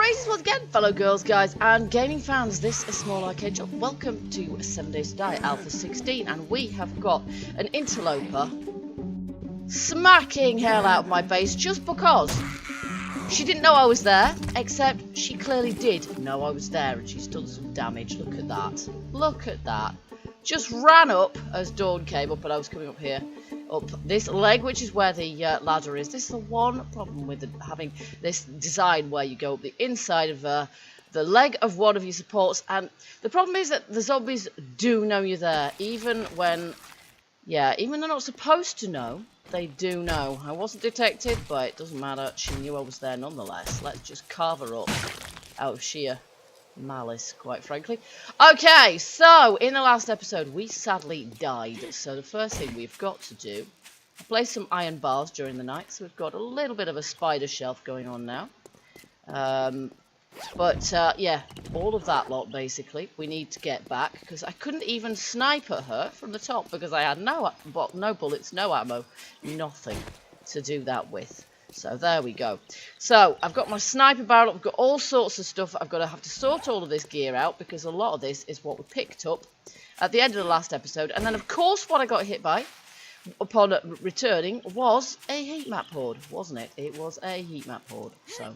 Greetings once again, fellow girls, guys, and gaming fans. This is Small Arcade Job. Welcome to 7 Days to Die, Alpha 16, and we have got an interloper smacking hell out of my base just because she didn't know I was there, except she clearly did know I was there, and she's done some damage. Look at that. Look at that. Just ran up as dawn came up, and I was coming up here. Up this leg, which is where the ladder is. This is the one problem with having this design where you go up the inside of the leg of one of your supports, and the problem is that the zombies do know you're there, even when, even they're not supposed to know, they do know. I wasn't detected, but it doesn't matter, she knew I was there nonetheless. Let's just carve her up out of sheer malice, quite frankly. Okay, so in the last episode we sadly died, so the first thing we've got to do, place some iron bars during the night, so we've got a little bit of a spider shelf going on now. Yeah, all of that lot basically we need to get back, because I couldn't even snipe at her from the top because I had no bullets, no ammo, nothing to do that with. So there we go. So I've got my sniper barrel, I've got all sorts of stuff. I've got to have to sort all of this gear out because a lot of this is what we picked up at the end of the last episode. And then of course what I got hit by upon returning was a heat map horde, wasn't it? It was a heat map horde. So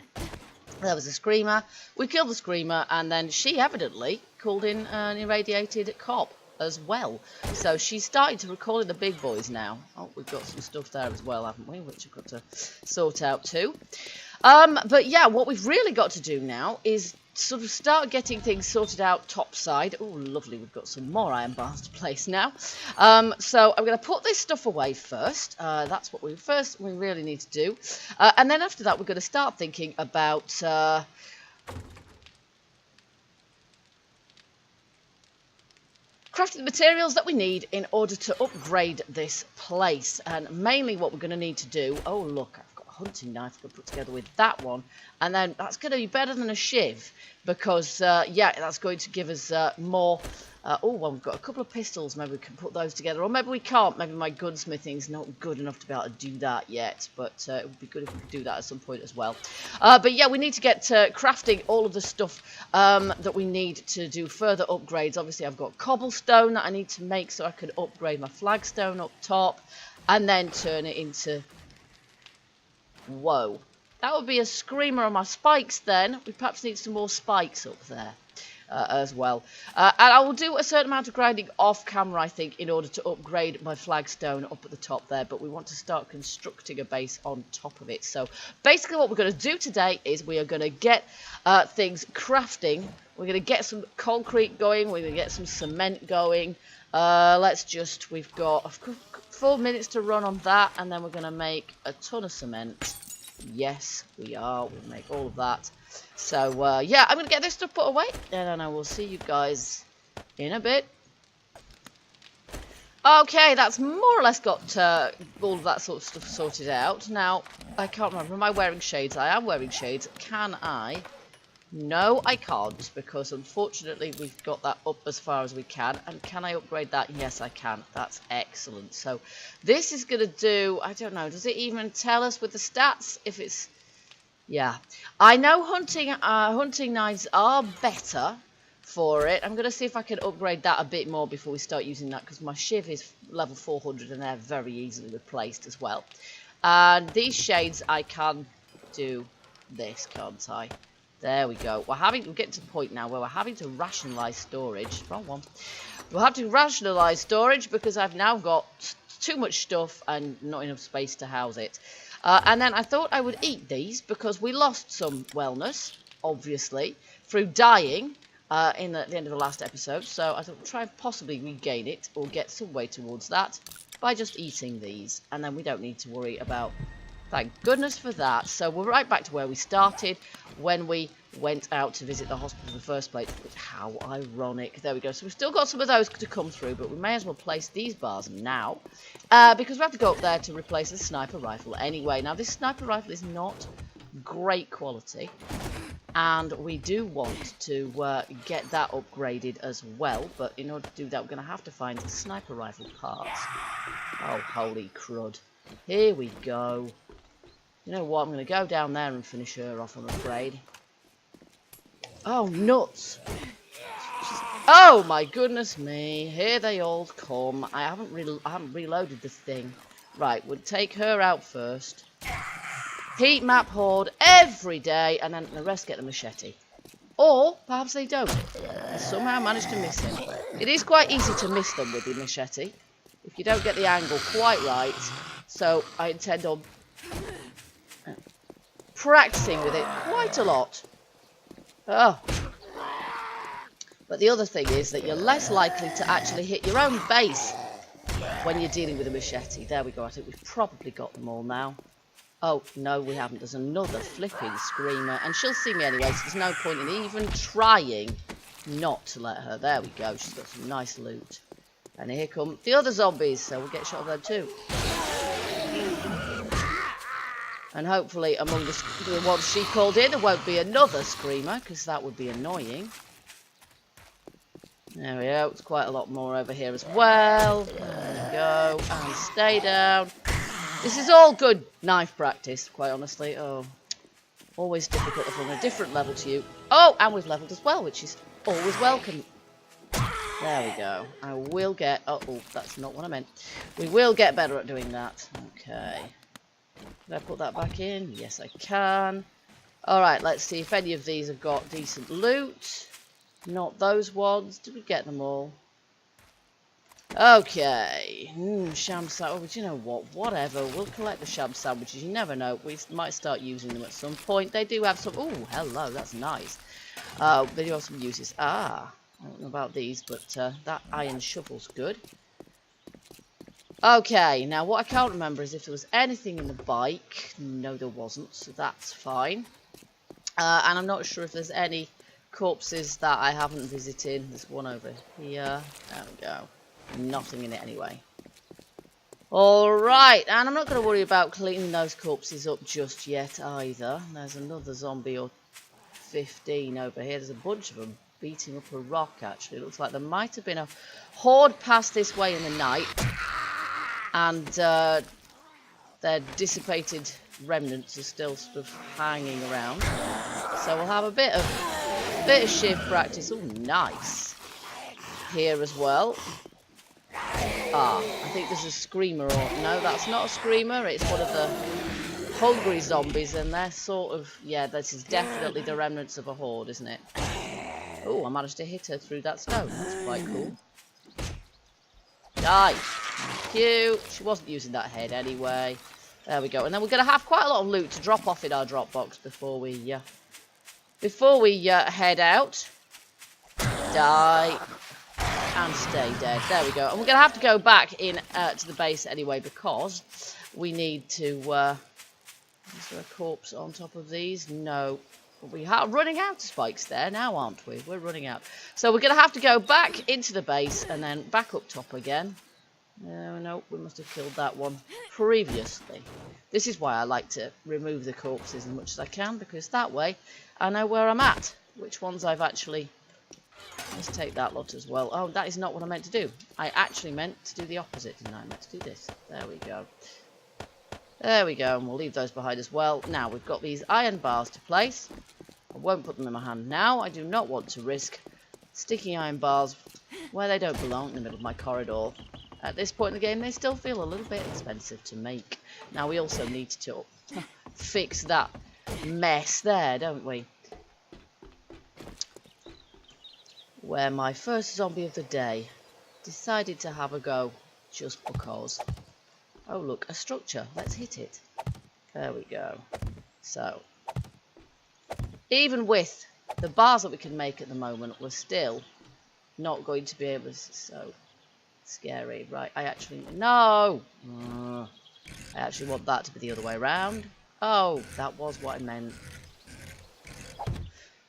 there was a screamer. We killed the screamer, and then she evidently called in an irradiated cop as well. So she's starting to recall in the big boys now. Oh, we've got some stuff there as well, haven't we? Which I've got to sort out too. But yeah, what we've really got to do now is sort of start getting things sorted out topside. Oh, lovely. We've got some more iron bars to place now. So I'm going to put this stuff away first. That's what we really need to do. And then after that, we're going to start thinking about crafting the materials that we need in order to upgrade this place. And mainly what we're going to need to do, oh look, I've got a hunting knife I can put together with that one, and then that's going to be better than a shiv, because yeah, that's going to give us more. Oh, well, we've got a couple of pistols, maybe we can put those together, or maybe we can't. Maybe my gunsmithing's not good enough to be able to do that yet, but it would be good if we could do that at some point as well. But yeah, we need to get crafting all of the stuff that we need to do further upgrades. Obviously, I've got cobblestone that I need to make so I can upgrade my flagstone up top, and then turn it into... Whoa. That would be a screamer on my spikes then. We perhaps need some more spikes up there. As well. And I will do a certain amount of grinding off camera, I think, in order to upgrade my flagstone up at the top there, but we want to start constructing a base on top of it. So basically what we're going to do today is we are going to get things crafting. We're going to get some concrete going, we're going to get some cement going. We've got 4 minutes to run on that, and then we're going to make a ton of cement. Yes, we are. We'll make all of that. So, yeah, I'm going to get this stuff put away, and then I will see you guys in a bit. Okay, that's more or less got all of that sort of stuff sorted out. Now, I can't remember. Am I wearing shades? I am wearing shades. Can I? No, I can't, because unfortunately we've got that up as far as we can. And can I upgrade that? Yes, I can. That's excellent. So, this is going to do... I don't know. Does it even tell us with the stats if it's... Yeah, I know hunting knives are better for it. I'm going to see if I can upgrade that a bit more before we start using that, because my shiv is level 400 and they're very easily replaced as well. And these shades, I can do this, can't I? There we go. We're getting to the point now where we're having to rationalise storage. Wrong one. We'll have to rationalise storage because I've now got too much stuff and not enough space to house it. And then I thought I would eat these because we lost some wellness, obviously, through dying in the end of the last episode. So I thought we'll try and possibly regain it or get some way towards that by just eating these. And then we don't need to worry about... Thank goodness for that. So we're right back to where we started when we went out to visit the hospital in the first place. How ironic. There we go. So we've still got some of those to come through, but we may as well place these bars now. Because we have to go up there to replace the sniper rifle anyway. Now, this sniper rifle is not great quality. And we do want to get that upgraded as well. But in order to do that, we're going to have to find sniper rifle parts. Oh, holy crud. Here we go. You know what? I'm going to go down there and finish her off, I'm afraid. Oh, nuts. Oh my goodness me. Here they all come. I haven't reloaded this thing. Right, we'll take her out first. Heat map horde every day, and then the rest get the machete. Or perhaps they don't. I somehow managed to miss him. It is quite easy to miss them with the machete if you don't get the angle quite right. So I intend on practicing with it quite a lot. Oh. But the other thing is that you're less likely to actually hit your own base when you're dealing with a machete. There we go. I think we've probably got them all now. Oh, no, we haven't. There's another flipping screamer. And she'll see me anyway, so there's no point in even trying not to let her. There we go. She's got some nice loot. And here come the other zombies, so we'll get a shot of them too. And hopefully among the ones she called in, there won't be another screamer, because that would be annoying. There we go. It's quite a lot more over here as well. There we go. And stay down. This is all good knife practice, quite honestly. Oh, always difficult from a different level to you. Oh, and we've leveled as well, which is always welcome. There we go. I will get... Oh, that's not what I meant. We will get better at doing that. Okay. Can I put that back in? Yes, I can. Alright, let's see if any of these have got decent loot. Not those ones. Did we get them all? Okay. Sham sandwich. You know what? Whatever. We'll collect the sham sandwiches. You never know. We might start using them at some point. They do have some... Oh, hello. That's nice. They do have some uses. I don't know about these, but that iron shovel's good. Okay. Now, what I can't remember is if there was anything in the bike. No, there wasn't. So that's fine. And I'm not sure if there's any corpses that I haven't visited. There's one over here. There we go. Nothing in it anyway. Alright, and I'm not going to worry about cleaning those corpses up just yet either. There's another zombie or 15 over here. There's a bunch of them beating up a rock actually. It looks like there might have been a horde passed this way in the night. And their dissipated remnants are still sort of hanging around. So we'll have a bit of shiv practice. Oh, nice. Here as well. I think there's a screamer, or no, that's not a screamer, it's one of the hungry zombies, and they're sort of, yeah, this is definitely the remnants of a horde, isn't it? Oh, I managed to hit her through that stone, that's quite cool. Die! Thank you. She wasn't using that head anyway. There we go, and then we're going to have quite a lot of loot to drop off in our drop box before we head out. Die. And stay dead. There we go. And we're going to have to go back in to the base anyway because we need to... is there a corpse on top of these? No. We are running out of spikes there now, aren't we? We're running out. So we're going to have to go back into the base and then back up top again. No, we must have killed that one previously. This is why I like to remove the corpses as much as I can, because that way I know where I'm at. Which ones I've actually... Let's take that lot as well. Oh, that is not what I meant to do. I actually meant to do the opposite, didn't I? I meant to do this. There we go. There we go, and we'll leave those behind as well. Now, we've got these iron bars to place. I won't put them in my hand now. I do not want to risk sticking iron bars where they don't belong in the middle of my corridor. At this point in the game, they still feel a little bit expensive to make. Now, we also need to fix that mess there, don't we? Where my first zombie of the day decided to have a go just because. Oh look, a structure. Let's hit it. There we go. So, even with the bars that we can make at the moment, we're still not going to be able to... So scary. Right, I actually... No! I actually want that to be the other way around. Oh, that was what I meant.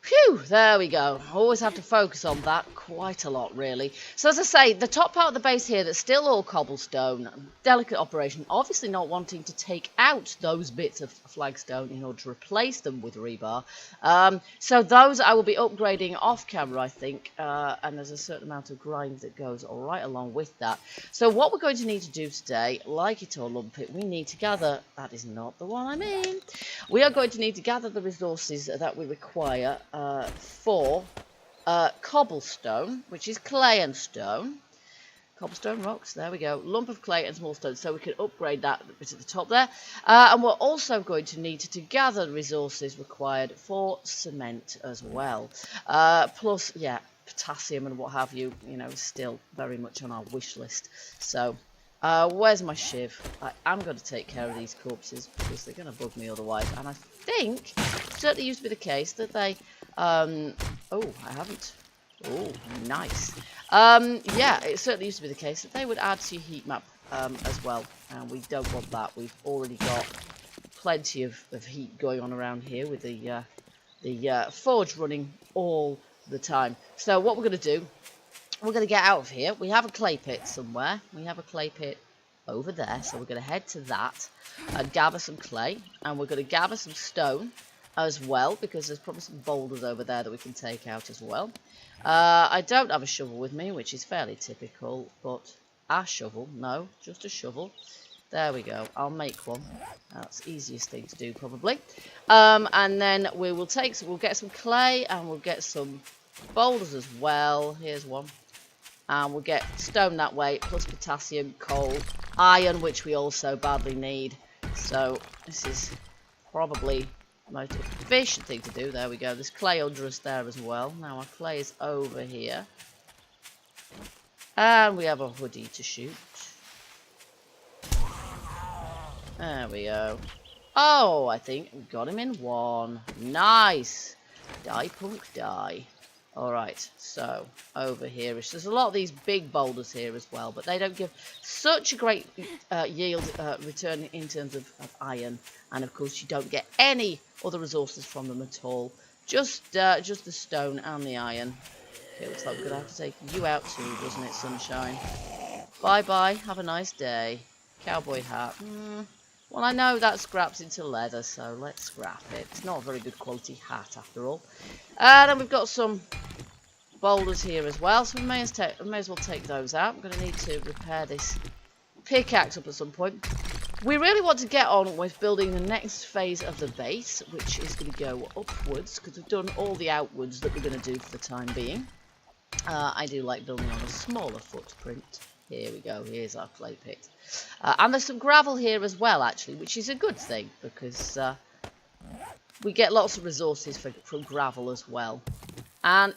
Phew, there we go. Always have to focus on that quite a lot, really. So as I say, the top part of the base here that's still all cobblestone, delicate operation, obviously not wanting to take out those bits of flagstone in order to replace them with rebar. So those I will be upgrading off camera, I think, and there's a certain amount of grind that goes right along with that. So what we're going to need to do today, like it or lump it, we need to gather, that is not the one I mean, we are going to need to gather the resources that we require for cobblestone, which is clay and stone. Cobblestone rocks, there we go. Lump of clay and small stone, so we can upgrade that bit at the top there. And we're also going to need to gather resources required for cement as well. Plus, yeah, potassium and what have you, you know, still very much on our wish list. So, where's my shiv? I am going to take care of these corpses because they're going to bug me otherwise. And I think it certainly used to be the case that they... oh, I haven't... Oh, nice. Yeah, it certainly used to be the case that they would add to your heat map as well. And we don't want that. We've already got plenty of heat going on around here with the forge running all the time. So what we're going to do, we're going to get out of here. We have a clay pit somewhere. We have a clay pit over there. So we're going to head to that and gather some clay. And we're going to gather some stone as well, because there's probably some boulders over there that we can take out as well. I don't have a shovel with me, which is fairly typical, but a shovel, no, just a shovel. There we go, I'll make one. That's the easiest thing to do probably. And then we'll get some clay and we'll get some boulders as well. Here's one. And we'll get stone that way, plus potassium, coal, iron, which we also badly need. So this is probably most efficient thing to do. There we go. There's clay under us there as well. Now our clay is over here. And we have a hoodie to shoot. There we go. Oh, I think we got him in one. Nice. Die, punk, die. Alright, so over here, there's a lot of these big boulders here as well, but they don't give such a great yield return in terms of iron, and of course you don't get any other resources from them at all, just the stone and the iron. Okay, looks like we're going to have to take you out too, doesn't it, sunshine? Bye bye, have a nice day. Cowboy hat. Well, I know that scraps into leather, so let's scrap it. It's not a very good quality hat after all. And then we've got some boulders here as well, so we may as well take those out. I'm going to need to repair this pickaxe up at some point. We really want to get on with building the next phase of the base, which is going to go upwards, because we've done all the outwards that we're going to do for the time being. I do like building on a smaller footprint. Here we go, here's our clay pit. And there's some gravel here as well, actually, which is a good thing, because we get lots of resources from gravel as well. And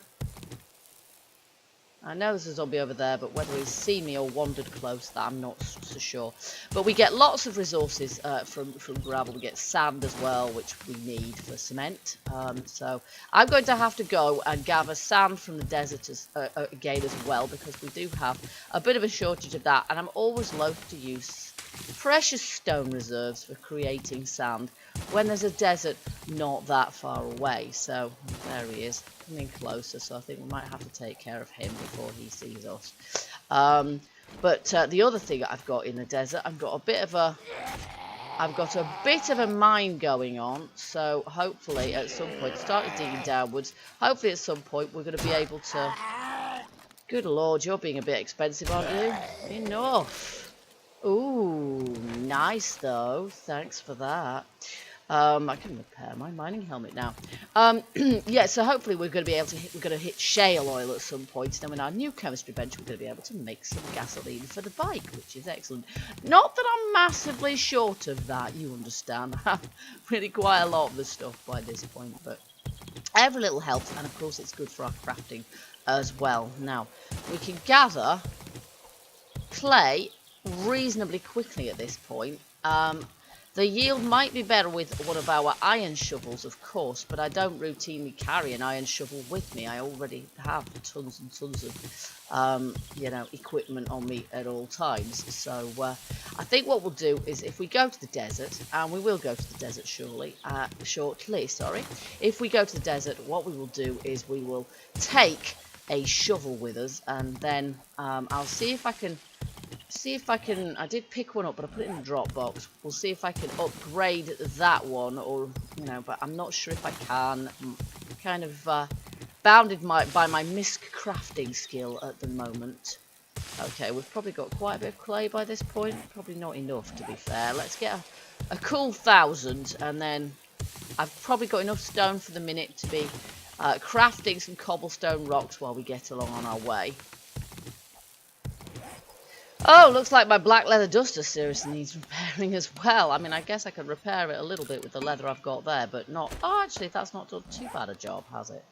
I know there's a zombie over there, but whether he's seen me or wandered close, that I'm not so sure. But we get lots of resources from gravel. We get sand as well, which we need for cement. So I'm going to have to go and gather sand from the desert again as well, because we do have a bit of a shortage of that. And I'm always loath to use precious stone reserves for creating sand when there's a desert not that far away. So there he is, coming closer, so I think we might have to take care of him before he sees us. But the other thing I've got in the desert, I've got a bit of a mine going on, so hopefully at some point, started digging downwards, hopefully at some point we're going to be able to... Good lord, you're being a bit expensive, aren't you? Enough. Ooh, nice though. Thanks for that. I can repair my mining helmet now. Yeah, so hopefully we're going to be able to hit shale oil at some point. Then with our new chemistry bench, we're going to be able to make some gasoline for the bike, which is excellent. Not that I'm massively short of that, you understand. I have really quite a lot of the stuff by this point, but every little helps, and of course it's good for our crafting as well. Now, we can gather clay reasonably quickly at this point. The yield might be better with one of our iron shovels, of course, but I don't routinely carry an iron shovel with me. I already have tons and tons of, you know, equipment on me at all times. So I think what we'll do is, if we go to the desert, and we will go to the desert shortly. If we go to the desert, what we will do is we will take a shovel with us, and then I'll see if I can... I did pick one up, but I put it in the drop box. We'll see if I can upgrade that one, or, you know, but I'm not sure if I can. I'm kind of bounded by my misc crafting skill at the moment. Okay, we've probably got quite a bit of clay by this point. Probably not enough, to be fair. Let's get a cool 1,000, and then I've probably got enough stone for the minute to be crafting some cobblestone rocks while we get along on our way. Oh, looks like my black leather duster seriously needs repairing as well. I mean, I guess I could repair it a little bit with the leather I've got there, but not... Oh, actually, that's not done too bad a job, has it?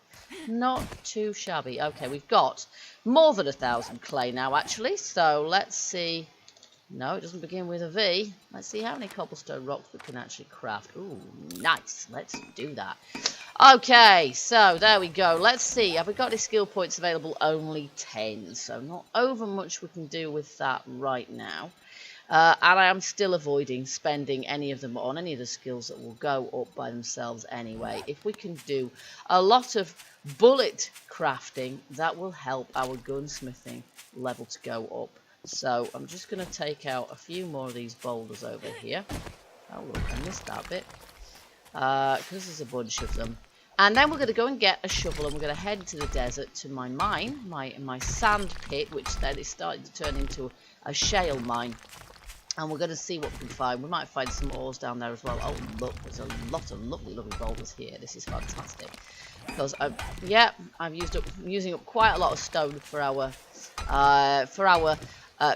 Not too shabby. Okay, we've got more than 1,000 clay now, actually. So let's see... No, it doesn't begin with a V. Let's see how many cobblestone rocks we can actually craft. Ooh, nice. Let's do that. Okay, so there we go. Let's see. Have we got any skill points available? Only 10. So not over much we can do with that right now. And I am still avoiding spending any of them on any of the skills that will go up by themselves anyway. If we can do a lot of bullet crafting, that will help our gunsmithing level to go up. So I'm just going to take out a few more of these boulders over here. Oh look, I missed that bit. Because there's a bunch of them. And then we're going to go and get a shovel and we're going to head to the desert to my mine, my sand pit, which then is starting to turn into a shale mine. And we're going to see what we can find. We might find some ores down there as well. Oh look, there's a lot of lovely, lovely boulders here. This is fantastic. Because yeah, I'm using up quite a lot of stone for our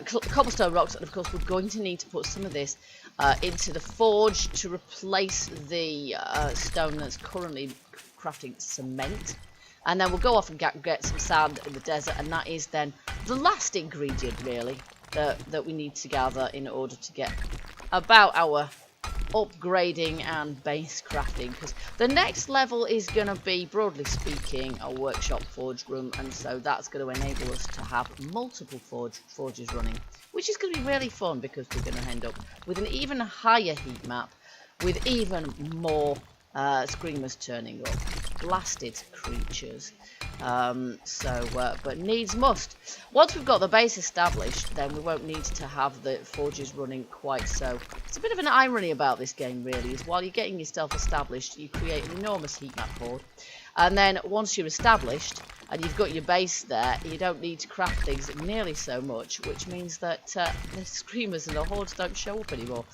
cobblestone rocks, and of course we're going to need to put some of this into the forge to replace the stone that's currently crafting cement. And then we'll go off and get some sand in the desert, and that is then the last ingredient really that we need to gather in order to get about our upgrading and base crafting, because the next level is going to be, broadly speaking, a workshop forge room, and so that's going to enable us to have multiple forges running, which is going to be really fun because we're going to end up with an even higher heat map with even more screamers turning up, blasted creatures. But needs must. Once we've got the base established, then we won't need to have the forges running quite so. It's a bit of an irony about this game really, is while you're getting yourself established, you create an enormous heat map horde, and then once you're established and you've got your base there, you don't need to craft things nearly so much, which means that the screamers and the hordes don't show up anymore.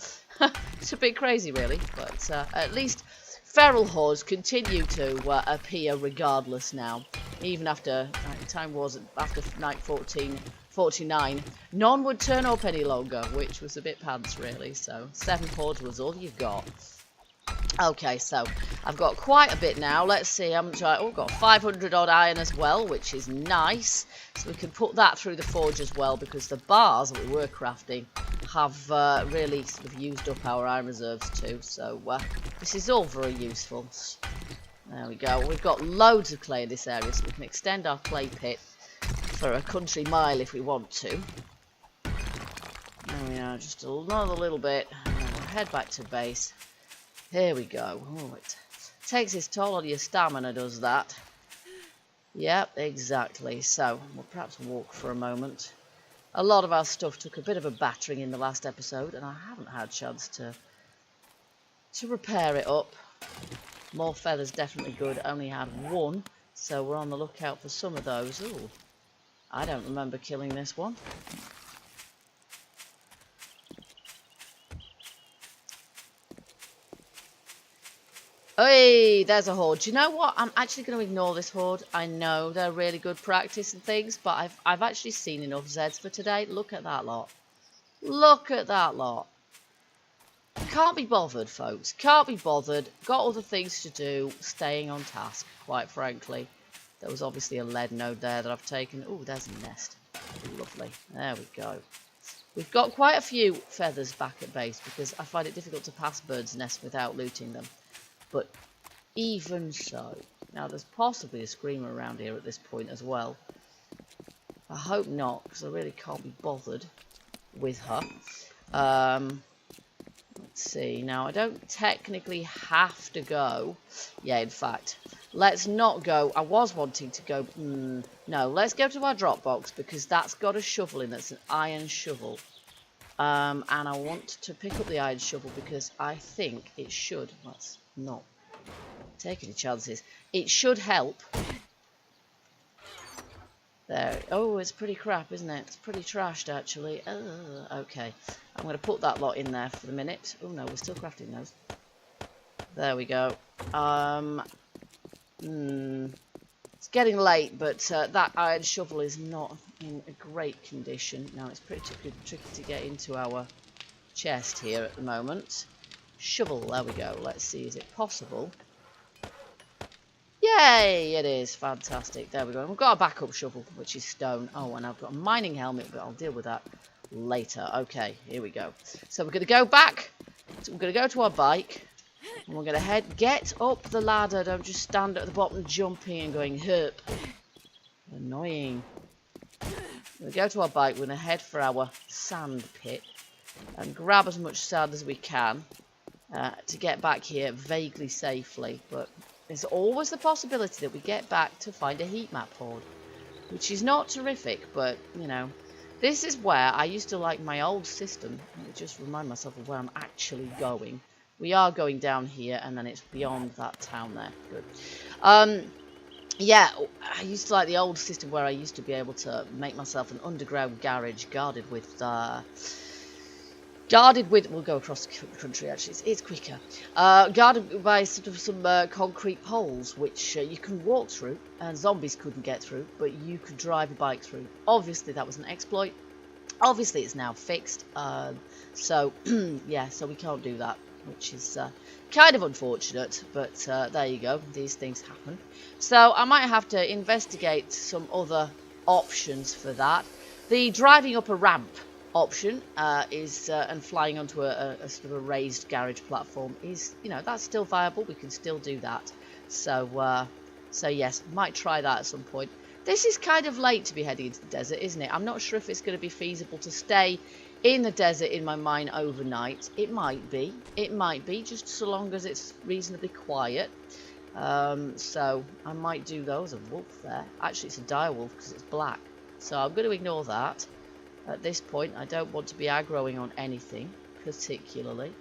It's a bit crazy really, but at least feral hordes continue to appear regardless now. Even after time was after night 49, none would turn up any longer, which was a bit pants really. So 7 hordes was all you've got. Okay, so I've got quite a bit now. Let's see how much I've got 500 odd iron as well, which is nice. So we can put that through the forge as well, because the bars that we were crafting have really sort of used up our iron reserves too. So this is all very useful. There we go. We've got loads of clay in this area, so we can extend our clay pit for a country mile if we want to. There we are, just another little bit, and then we'll head back to base. Here we go. Oh, it takes its toll on your stamina, does that? Yep, exactly. So we'll perhaps walk for a moment. A lot of our stuff took a bit of a battering in the last episode, and I haven't had a chance to repair it up. More feathers, definitely good. Only had 1, so we're on the lookout for some of those. Ooh, I don't remember killing this one. Hey, there's a horde. Do you know what? I'm actually going to ignore this horde. I know they're really good practice and things, but I've actually seen enough Zeds for today. Look at that lot. Look at that lot. Can't be bothered, folks. Can't be bothered. Got other things to do. Staying on task, quite frankly. There was obviously a lead node there that I've taken. Oh, there's a nest. Lovely. There we go. We've got quite a few feathers back at base because I find it difficult to pass birds' nests without looting them. But even so, now there's possibly a screamer around here at this point as well. I hope not, because I really can't be bothered with her. Let's see. Now, I don't technically have to go. Yeah, in fact, let's not go. I was wanting to go. No, let's go to our drop box because that's got a shovel in. That's an iron shovel. And I want to pick up the iron shovel because I think it should. Let's not take any chances. It should help. There. Oh, it's pretty crap, isn't it? It's pretty trashed, actually. Okay. I'm going to put that lot in there for the minute. Oh, no, we're still crafting those. There we go. It's getting late, but that iron shovel is not in a great condition. Now, it's pretty tricky to get into our chest here at the moment. Shovel, there we go. Let's see, is it possible? Yay, it is. Fantastic. There we go. We've got a backup shovel, which is stone. Oh, and I've got a mining helmet, but I'll deal with that later. Okay, here we go. So we're going to go back. So we're going to go to our bike. And we're going to get up the ladder. Don't just stand at the bottom jumping and going, herp. Annoying. We're going to go to our bike. We're going to head for our sand pit. And grab as much sand as we can. To get back here vaguely safely. But there's always the possibility that we get back to find a heat map horde. Which is not terrific, but, you know. This is where I used to like my old system. Let me just remind myself of where I'm actually going. We are going down here, and then it's beyond that town there. Good. Yeah, I used to like the old system where I used to be able to make myself an underground garage guarded with, we'll go across the country actually, it's quicker. Guarded by sort of some concrete poles, which you can walk through, and zombies couldn't get through, but you could drive a bike through. Obviously that was an exploit. Obviously it's now fixed, so yeah, so we can't do that, which is kind of unfortunate, but there you go, these things happen. So I might have to investigate some other options for that. The driving up a ramp option is and flying onto a sort of a raised garage platform is, you know, that's still viable. We can still do that. So so yes, might try that at some point. This is kind of late to be heading into the desert, isn't it? I'm not sure if it's going to be feasible to stay in the desert in my mine overnight. It might be, just so long as it's reasonably quiet. So I might do those. A wolf there. Actually, it's a dire wolf because it's black. So I'm going to ignore that. At this point, I don't want to be aggroing on anything particularly.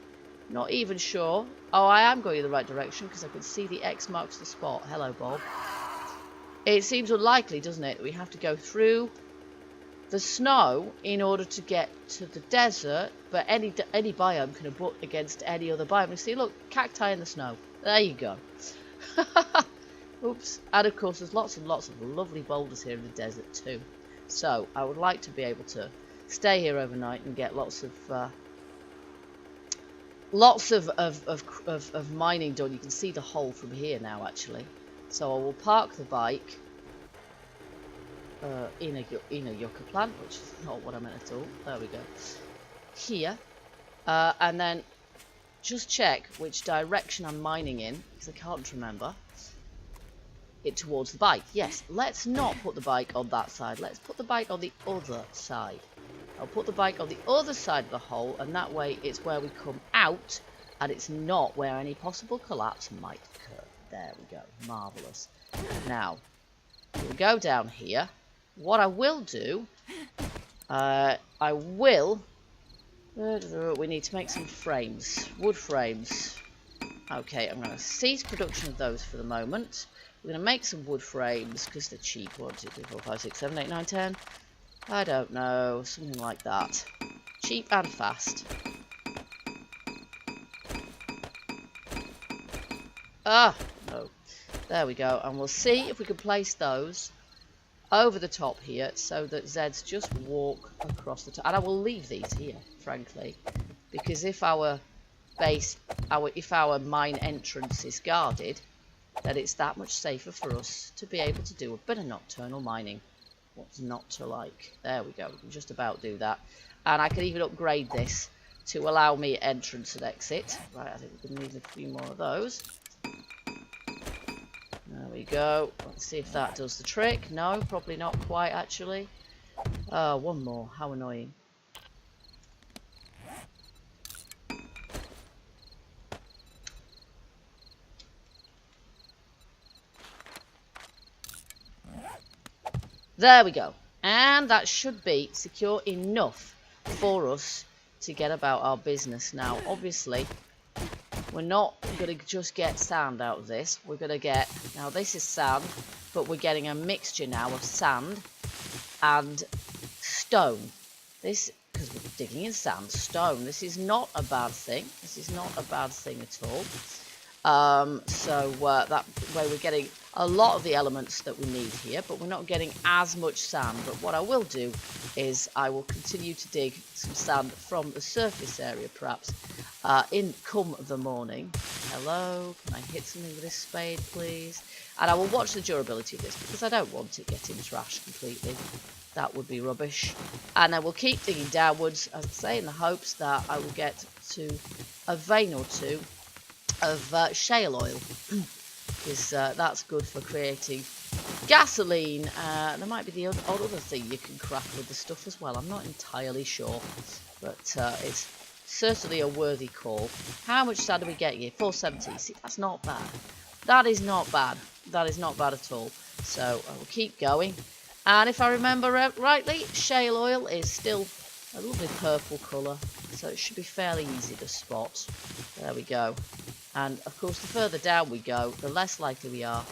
Not even sure. Oh, I am going in the right direction because I can see the X marks the spot. Hello, Bob. It seems unlikely, doesn't it? We have to go through the snow in order to get to the desert, but any biome can abut against any other biome. You see, look, cacti in the snow. There you go. Oops. And of course, there's lots and lots of lovely boulders here in the desert too. So I would like to be able to stay here overnight and get lots of mining done. You can see the hole from here now, actually. So I will park the bike in a yucca plant, which is not what I meant at all. There we go. Here, and then just check which direction I'm mining in, because I can't remember. It towards the bike. Yes, let's not put the bike on that side. Let's put the bike on the other side. I'll put the bike on the other side of the hole, and that way it's where we come out, and it's not where any possible collapse might occur. There we go. Marvellous. Now, we'll go down here. What I will do, we need to make some frames. Wood frames. Okay, I'm going to cease production of those for the moment. We're going to make some wood frames because they're cheap. 1, 2, 3, 4, 5, 6, 7, 8, 9, 10. I don't know. Something like that. Cheap and fast. Ah, no. There we go. And we'll see if we can place those over the top here so that Zeds just walk across the top. And I will leave these here, frankly, because if our base, if our mine entrance is guarded, then it's that much safer for us to be able to do a bit of nocturnal mining. What's not to like? There we go. We can just about do that. And I can even upgrade this to allow me entrance and exit. Right, I think we can need a few more of those. There we go. Let's see if that does the trick. No, probably not quite, actually. One more. How annoying. There we go. And that should be secure enough for us to get about our business. Now, obviously, we're not going to just get sand out of this. We're going to get... Now, this is sand, but we're getting a mixture now of sand and stone. This, because we're digging in sand, stone. This is not a bad thing. This is not a bad thing at all. So that way we're getting a lot of the elements that we need here, but we're not getting as much sand. But what I will do is I will continue to dig some sand from the surface area, perhaps, in come the morning. Hello, can I hit something with this spade, please? And I will watch the durability of this, because I don't want it getting trashed completely. That would be rubbish. And I will keep digging downwards, as I say, in the hopes that I will get to a vein or two of shale oil. Because that's good for creating gasoline. There might be the odd other thing you can craft with the stuff as well. I'm not entirely sure. But it's certainly a worthy call. How much sand do we get here? 470. See, that's not bad. That is not bad. That is not bad at all. So I will keep going. And if I remember rightly, shale oil is still a lovely purple colour. So it should be fairly easy to spot. There we go. And of course, the further down we go, the less likely we are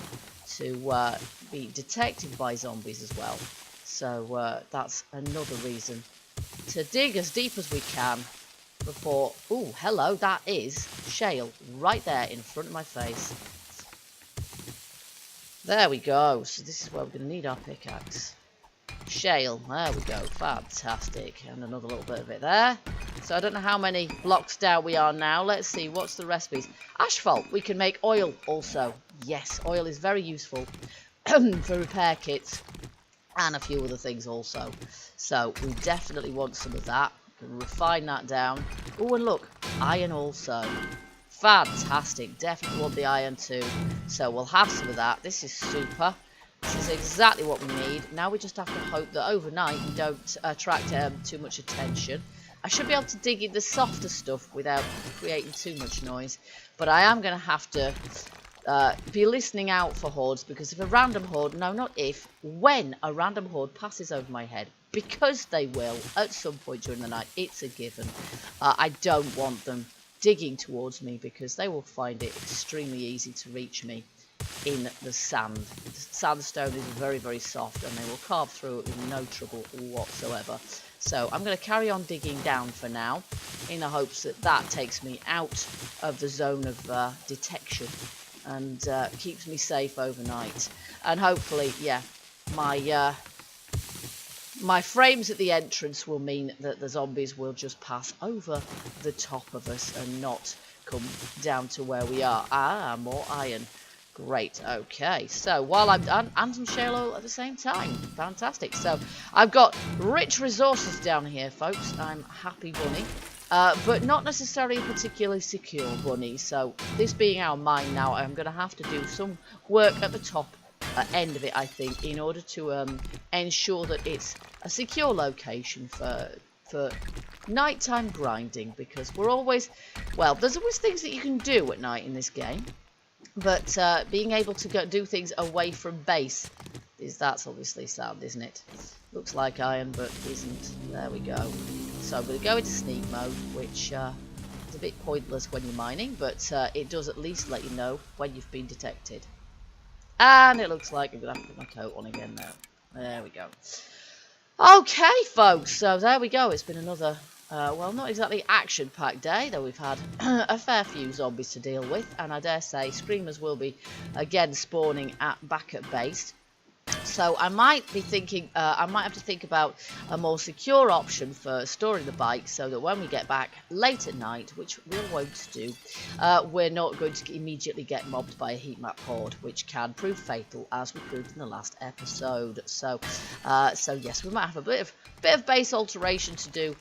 to be detected by zombies as well. So that's another reason to dig as deep as we can before... Oh, hello, that is shale right there in front of my face. There we go. So this is where we're going to need our pickaxe. Shale, there we go, fantastic. And another little bit of it there. So I don't know how many blocks down we are now. Let's see, what's the recipes? Asphalt, we can make oil also. Yes, oil is very useful for repair kits and a few other things also. So we definitely want some of that. We can refine that down. Oh, and look, iron also. Fantastic, definitely want the iron too. So we'll have some of that. This is super. This is exactly what we need. Now we just have to hope that overnight we don't attract too much attention. I should be able to dig in the softer stuff without creating too much noise. But I am going to have to be listening out for hordes, because if a random horde, no, not if, when a random horde passes over my head, because they will at some point during the night, it's a given. I don't want them digging towards me, because they will find it extremely easy to reach me in the sand. The sandstone is very, very soft, and they will carve through it with no trouble whatsoever. So I'm going to carry on digging down for now, in the hopes that that takes me out of the zone of detection and keeps me safe overnight. And hopefully, yeah, my frames at the entrance will mean that the zombies will just pass over the top of us and not come down to where we are. Ah, more iron. Great, okay. So while I'm done, and some shale oil at the same time. Fantastic. So I've got rich resources down here, folks. I'm happy bunny. But not necessarily a particularly secure bunny. So this being our mine now, I'm going to have to do some work at the top end of it, I think, in order to ensure that it's a secure location for nighttime grinding, because we're always, well, there's always things that you can do at night in this game, but being able to do things away from base that's obviously sound, isn't it? Looks like iron, but isn't. There we go. So I'm going to go into sneak mode, which is a bit pointless when you're mining, but it does at least let you know when you've been detected. And it looks like I'm going to have to put my coat on again now. There we go. Okay, folks. So there we go. It's been another, well, not exactly action-packed day, though we've had a fair few zombies to deal with. And I dare say screamers will be, again, spawning back at base. So I might be thinking, I might have to think about a more secure option for storing the bike, so that when we get back late at night, which we won't do, we're not going to immediately get mobbed by a heat map horde, which can prove fatal, as we proved in the last episode. So yes, we might have a bit of base alteration to do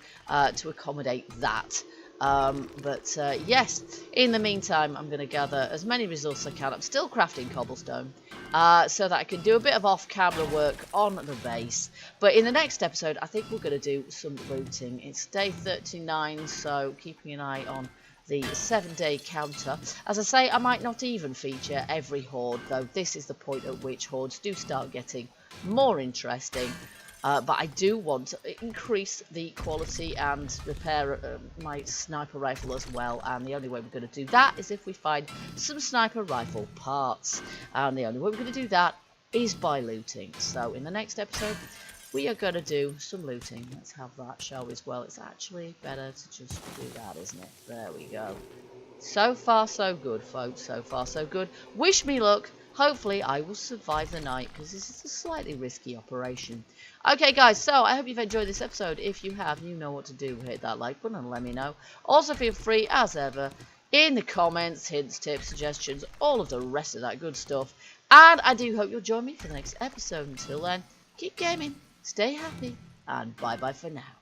to accommodate that. But yes, in the meantime, I'm going to gather as many resources as I can. I'm still crafting cobblestone so that I can do a bit of off-camera work on the base. But in the next episode, I think we're going to do some looting. It's day 39, so keeping an eye on the 7-day counter. As I say, I might not even feature every horde, though this is the point at which hordes do start getting more interesting. But I do want to increase the quality and repair my sniper rifle as well. And the only way we're going to do that is if we find some sniper rifle parts. And the only way we're going to do that is by looting. So in the next episode, we are going to do some looting. Let's have that, shall we, as well. It's actually better to just do that, isn't it? There we go. So far, so good, folks. So far, so good. Wish me luck. hopefully I will survive the night, because this is a slightly risky operation. Okay, guys, so I hope you've enjoyed this episode. If you have, you know what to do. Hit that like button and let me know. Also, feel free, as ever, in the comments, hints, tips, suggestions, all of the rest of that good stuff. And I do hope you'll join me for the next episode. Until then, keep gaming, stay happy, and bye-bye for now.